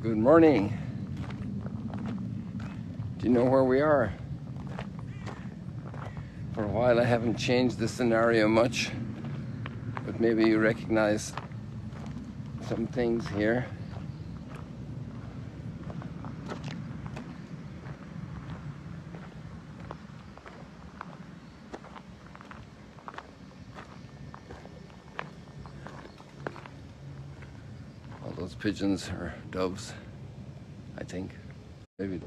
Good morning. Do you know where we are? For a while I haven't changed the scenario much, but maybe you recognize some things here. All those pigeons are doves, I think. Maybe.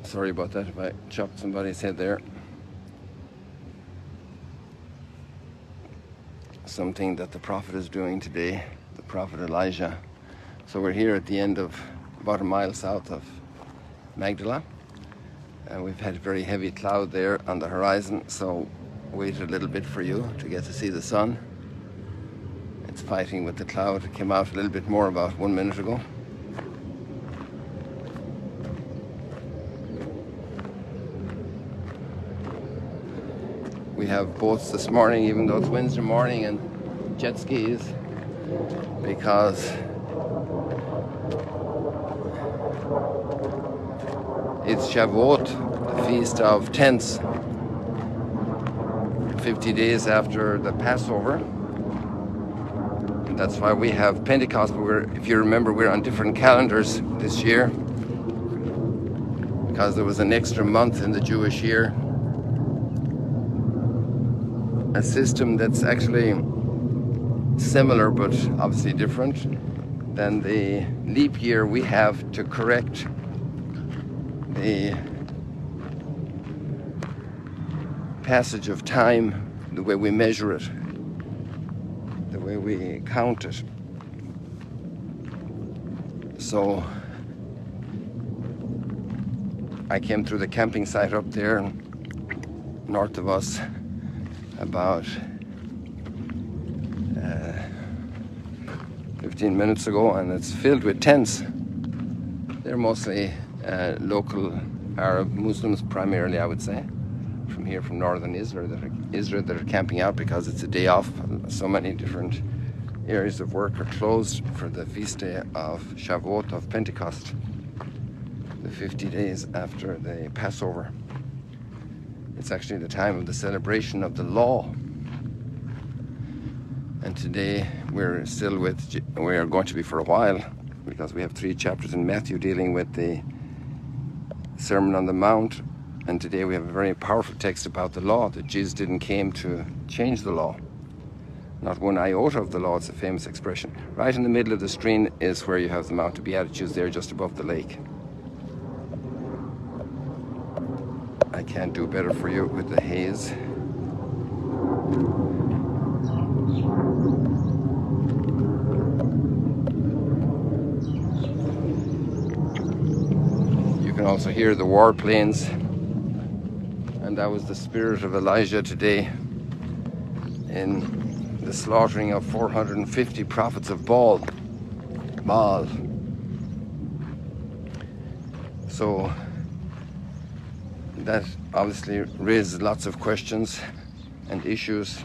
Sorry about that if I chopped somebody's head there. Something that the prophet is doing today, the prophet Elijah. So we're here at the end of about a mile south of Magdala, and we've had a very heavy cloud there on the horizon, so waited a little bit for you to get to see the sun. It's fighting with the cloud. It came out a little bit more about 1 minute ago. We have boats this morning, even though it's Wednesday morning, and jet skis, because it's Shavuot, the Feast of Tents, 50 days after the Passover. And that's why we have Pentecost, but if you remember, we're on different calendars this year, because there was an extra month in the Jewish year. A system that's actually similar but obviously different than the leap year we have to correct the passage of time, the way we measure it, the way we count it. So I came through the camping site up there north of us about 15 minutes ago, and it's filled with tents. They're mostly local Arab Muslims, primarily, I would say, from northern Israel that are camping out because it's a day off. So many different areas of work are closed for the feast day of Shavuot, of Pentecost, the 50 days after the Passover. It's actually the time of the celebration of the law. And today we are going to be for a while, because we have 3 chapters in Matthew dealing with the Sermon on the Mount. And today we have a very powerful text about the law, that Jesus didn't came to change the law. Not one iota of the law, it's a famous expression. Right in the middle of the screen is where you have the Mount of Beatitudes there, just above the lake. I can't do better for you with the haze. You can also hear the warplanes, and that was the spirit of Elijah today in the slaughtering of 450 prophets of Baal. So that obviously raises lots of questions and issues.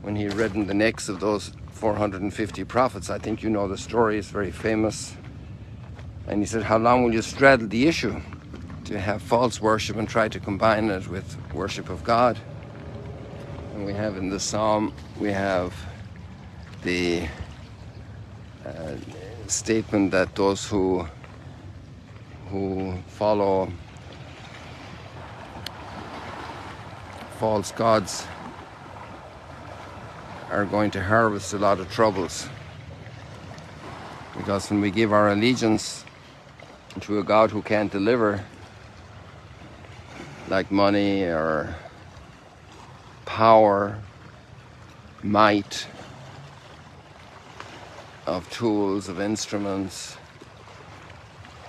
When he reddened the necks of those 450 prophets, I think you know the story, it's very famous. And he said, how long will you straddle the issue to have false worship and try to combine it with worship of God? And we have in the psalm, we have the statement that those who follow false gods are going to harvest a lot of troubles. Because when we give our allegiance to a God who can't deliver, like money or power, might, of tools, of instruments,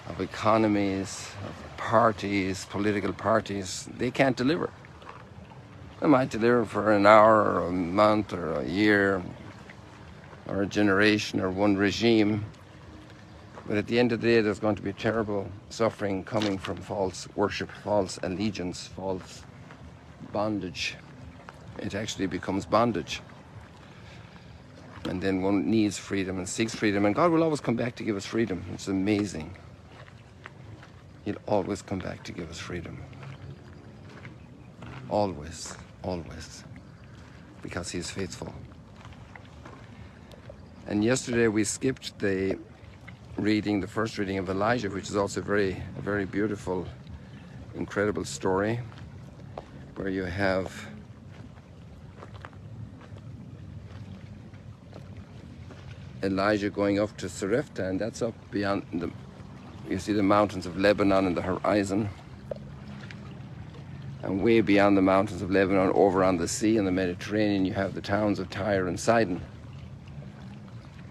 of economies, of parties, political parties, they can't deliver. They might deliver for an hour or a month or a year or a generation or one regime, but at the end of the day there's going to be terrible suffering coming from false worship, false allegiance, false bondage. It actually becomes bondage. And then one needs freedom and seeks freedom, and God will always come back to give us freedom. It's amazing. He'll always come back to give us freedom. Always, always. Because He is faithful. And yesterday we skipped the first reading of Elijah, which is also a very beautiful, incredible story, where you have Elijah going up to Sarepta, and that's up beyond you see the mountains of Lebanon in the horizon, and way beyond the mountains of Lebanon, over on the sea in the Mediterranean, you have the towns of Tyre and Sidon.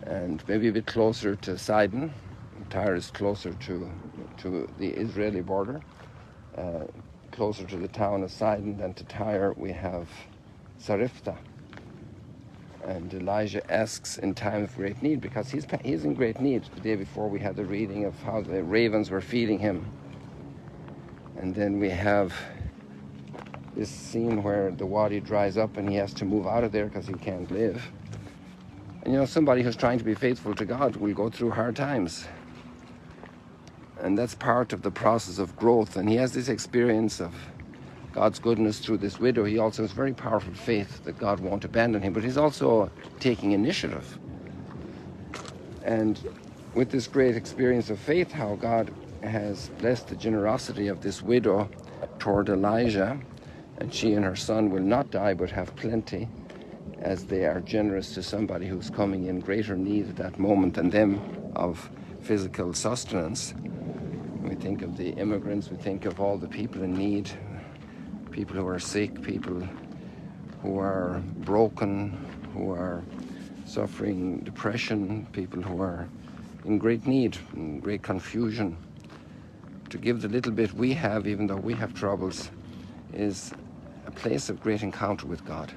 And maybe a bit closer to Sidon. Tyre is closer to the Israeli border. Closer to the town of Sidon than to Tyre, we have Sarepta. And Elijah asks in time of great need, because he's in great need. The day before we had the reading of how the ravens were feeding him. And then we have this scene where the wadi dries up and he has to move out of there because he can't live. And somebody who's trying to be faithful to God will go through hard times. And that's part of the process of growth. And he has this experience of God's goodness through this widow. He also has very powerful faith that God won't abandon him, but he's also taking initiative. And with this great experience of faith, how God has blessed the generosity of this widow toward Elijah, and she and her son will not die but have plenty, as they are generous to somebody who's coming in greater need at that moment than them of physical sustenance. We think of the immigrants, we think of all the people in need, people who are sick, people who are broken, who are suffering depression, people who are in great need, in great confusion. To give the little bit we have, even though we have troubles, is a place of great encounter with God.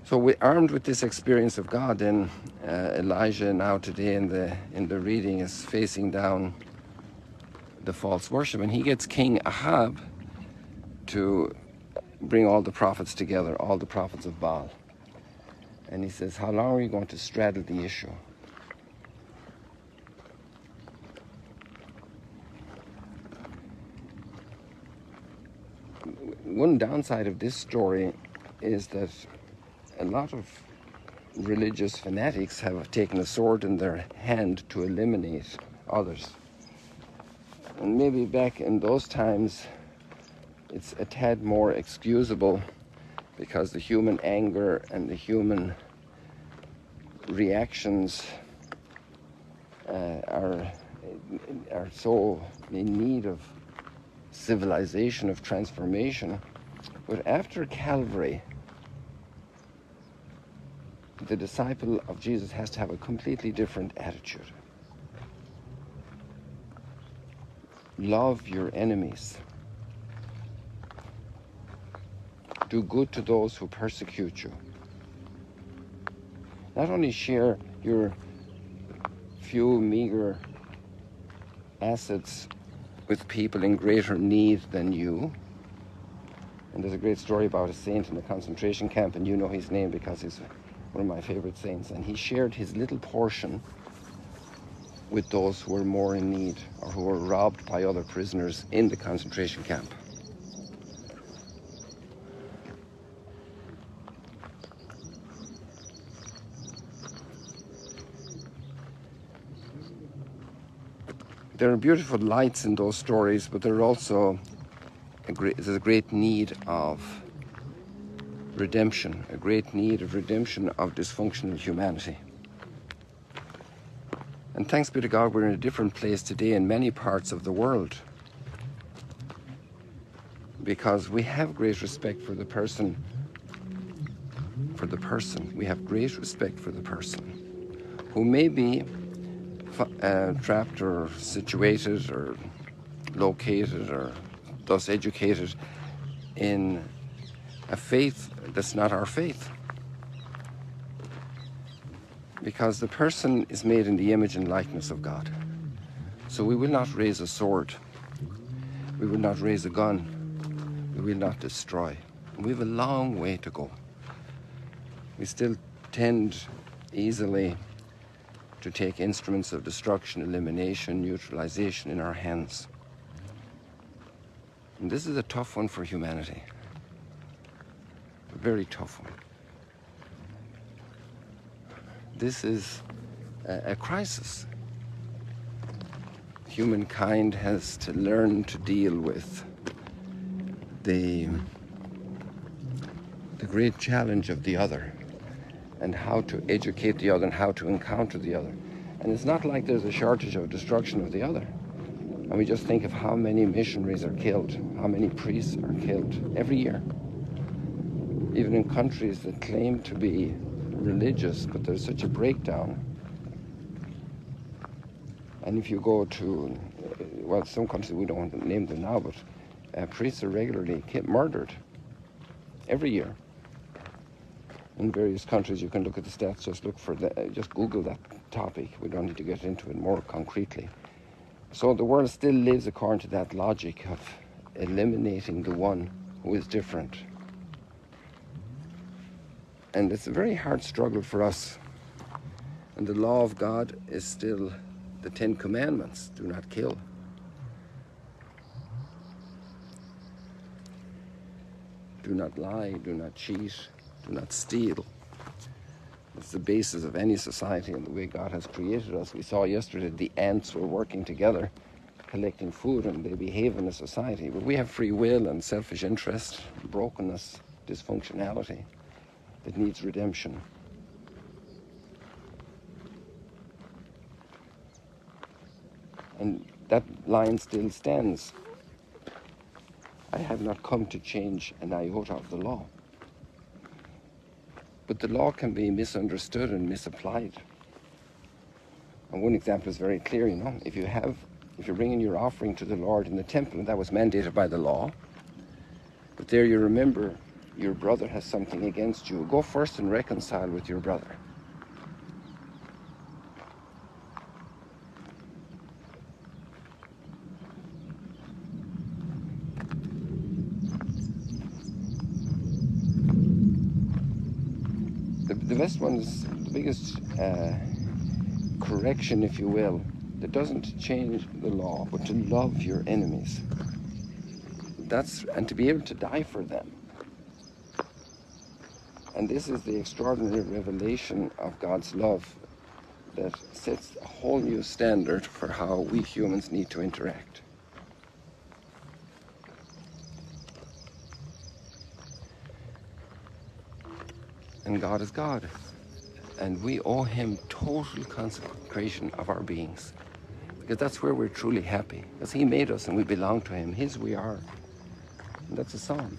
So we're armed with this experience of God, then Elijah now today in the reading is facing down the false worship, and he gets King Ahab to bring all the prophets together, all the prophets of Baal. And he says, how long are you going to straddle the issue? One downside of this story is that a lot of religious fanatics have taken a sword in their hand to eliminate others. And maybe back in those times, it's a tad more excusable, because the human anger and the human reactions are so in need of civilization, of transformation. But after Calvary, the disciple of Jesus has to have a completely different attitude. Love your enemies. Do good to those who persecute you. Not only share your few meager assets with people in greater need than you. And there's a great story about a saint in a concentration camp, and you know his name because he's one of my favorite saints. And he shared his little portion with those who were more in need, or who were robbed by other prisoners in the concentration camp. There are beautiful lights in those stories, but there are also there's a great need of redemption, a great need of redemption of dysfunctional humanity. And thanks be to God, we're in a different place today in many parts of the world, because we have great respect for the person. We have great respect for the person who may be trapped or situated or located or thus educated in a faith that's not our faith. Because the person is made in the image and likeness of God. So we will not raise a sword. We will not raise a gun. We will not destroy. We have a long way to go. We still tend easily to take instruments of destruction, elimination, neutralization in our hands. And this is a tough one for humanity. A very tough one. This is a crisis. Humankind has to learn to deal with the great challenge of the other, and how to educate the other and how to encounter the other. And it's not like there's a shortage of destruction of the other. And we just think of how many missionaries are killed, how many priests are killed every year. Even in countries that claim to be religious, but there's such a breakdown. And if you go to, well, some countries, we don't want to name them now, but priests are regularly murdered every year. In various countries, you can look at the stats, just Google that topic. We don't need to get into it more concretely. So the world still lives according to that logic of eliminating the one who is different. And it's a very hard struggle for us. And the law of God is still the 10 Commandments. Do not kill. Do not lie, do not cheat, do not steal. It's the basis of any society and the way God has created us. We saw yesterday the ants were working together, collecting food, and they behave in a society. But we have free will and selfish interest, brokenness, dysfunctionality that needs redemption. And that line still stands. I have not come to change an iota of the law. But the law can be misunderstood and misapplied. And one example is very clear, if you're bringing your offering to the Lord in the temple, and that was mandated by the law, but there you remember your brother has something against you, go first and reconcile with your brother. The best one is the biggest correction, if you will, that doesn't change the law, but to love your enemies. And to be able to die for them. And this is the extraordinary revelation of God's love that sets a whole new standard for how we humans need to interact. And God is God. And we owe him total consecration of our beings. Because that's where we're truly happy. Because he made us and we belong to him. His we are. And that's a psalm.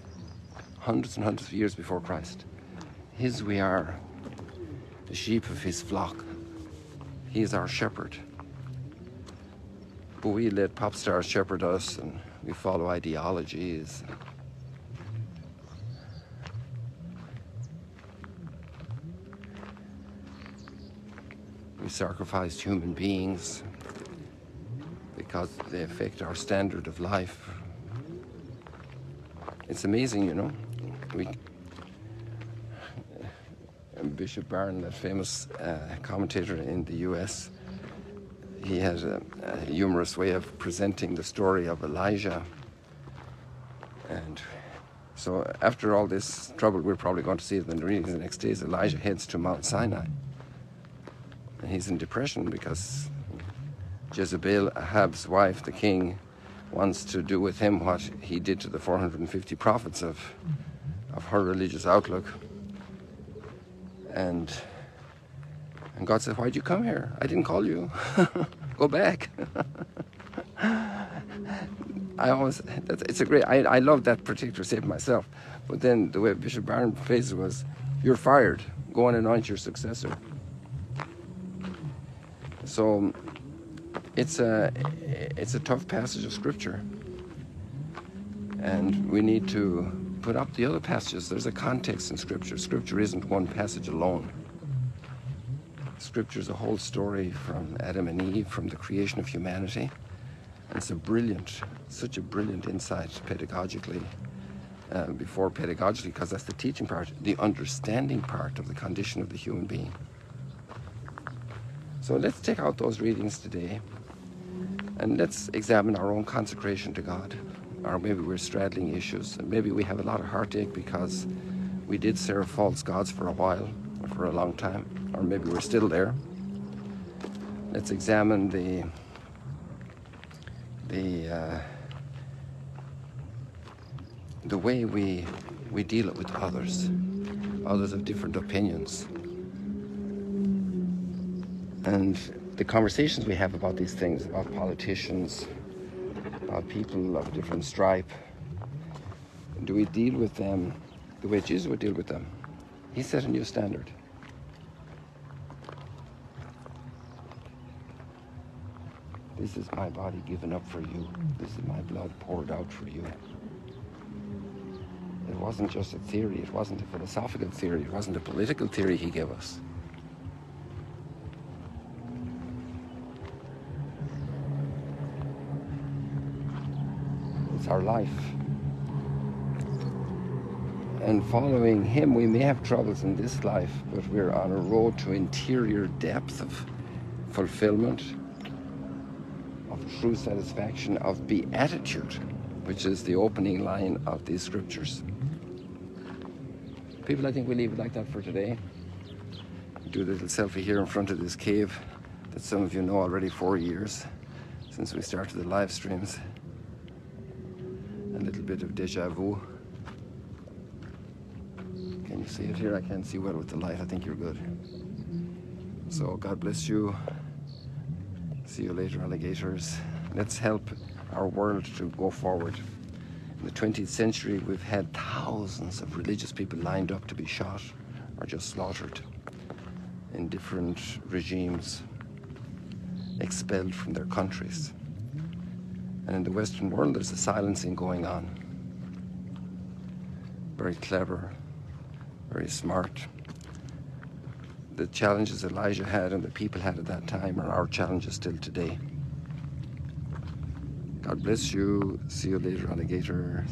Hundreds and hundreds of years before Christ. His we are. The sheep of his flock. He is our shepherd. But we let pop stars shepherd us, and we follow ideologies. We sacrificed human beings because they affect our standard of life. It's amazing, Bishop Barron, that famous commentator in the US, he has a humorous way of presenting the story of Elijah. And so after all this trouble, we're probably going to see it in the readings the next days, Elijah heads to Mount Sinai. And he's in depression because Jezebel, Ahab's wife, the king, wants to do with him what he did to the 450 prophets of her religious outlook. And God said, "Why'd you come here? I didn't call you. Go back." I love that particular statement myself. But then the way Bishop Barron phrased it was, "You're fired. Go and anoint your successor." So it's a tough passage of Scripture. And we need to put up the other passages. There's a context in Scripture. Scripture isn't one passage alone. Scripture is a whole story from Adam and Eve, from the creation of humanity. And it's such a brilliant insight pedagogically before pedagogically, because that's the teaching part, the understanding part of the condition of the human being. So let's take out those readings today and let's examine our own consecration to God. Or maybe we're straddling issues, and maybe we have a lot of heartache because we did serve false gods for a while, or for a long time, or maybe we're still there. Let's examine the way we deal with others of different opinions, and the conversations we have about these things, about politicians, about people of different stripe. Do we deal with them the way Jesus would deal with them? He set a new standard. This is my body given up for you. This is my blood poured out for you. It wasn't just a theory. It wasn't a philosophical theory. It wasn't a political theory he gave us. It's our life. And following him, we may have troubles in this life, but we're on a road to interior depth of fulfillment, of true satisfaction, of beatitude, which is the opening line of these scriptures. People, I think we leave it like that for today. Do a little selfie here in front of this cave that some of you know already, 4 years since we started the live streams. A little bit of deja vu. Can you see it here? I can't see well with the light. I think you're good. So God bless you. See you later, alligators. Let's help our world to go forward. In the 20th century, we've had thousands of religious people lined up to be shot or just slaughtered in different regimes, expelled from their countries. And in the Western world, there's a silencing going on. Very clever, very smart. The challenges Elijah had and the people had at that time are our challenges still today. God bless you. See you later, alligator.